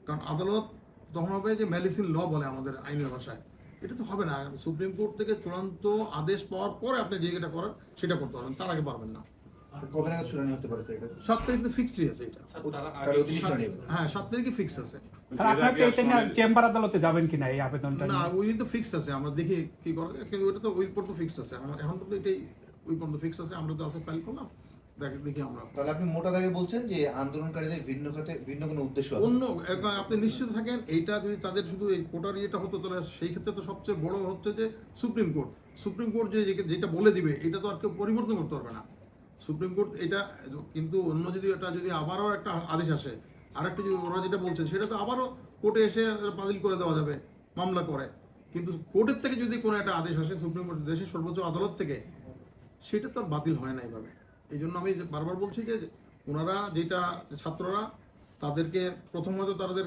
কারণ আদালত তখন হবে যে মেডিসিন ল বলে আমাদের আইনের ভাষায়, এটা তো হবে না। সুপ্রিম কোর্ট থেকে চূড়ান্ত আদেশ পাওয়ার পরে আপনি যেটা করার সেটা করতে পারবেন, তার আগে পারবেন না। কবে নাগাদ শুনানি হতে পারে এটা? 7 তারিখ তো ফিক্সডই আছে এটা। তার অধীনে শুনানি হবে? হ্যাঁ 7 তারিখে ফিক্সড আছে। স্যার আপনারা কি এটা নিয়ে চেম্বার আদালতে যাবেন কিনা এই আবেদনটা না নিয়ে? ওই দিন তো ফিক্সড আছে, আমরা দেখি কি করা যায়, কিন্তু ওইটা তো ওই পর্যন্ত ফিক্সড আছে। এখন তো এটাই ওই পর্যন্ত ফিক্সড আছে, আমরা তো আছে ফাইল করলাম, দেখি আমরা। তাহলে আপনি মোটা দাগে বলছেন যে আন্দোলনকারীদের ভিন্ন কোনো উদ্দেশ্য আছে? অন্য আপনি নিশ্চিত থাকেন, এইটা যদি তাদের শুধু এই কোটার ইয়েটা হতো তাহলে সেই ক্ষেত্রে তো সবচেয়ে বড় হচ্ছে যে সুপ্রিম কোর্ট যেটা বলে দিবে এটা তো আর কেউ পরিবর্তন করতে পারবে না। সুপ্রিম কোর্ট এটা, কিন্তু অন্য যদি এটা যদি আবারও একটা আদেশ আসে, আর একটা যদি ওরা যেটা বলছেন সেটা তো আবারও কোর্টে এসে বাতিল করে দেওয়া যাবে মামলা করে। কিন্তু কোর্টের থেকে যদি কোনো একটা আদেশ আসে সুপ্রিম কোর্ট, দেশের সর্বোচ্চ আদালত থেকে, সেটা তো আর বাতিল হয় না এইভাবে। এই জন্য আমি বারবার বলছি যে ওনারা যেটা ছাত্ররা তাদেরকে প্রথমত তাদের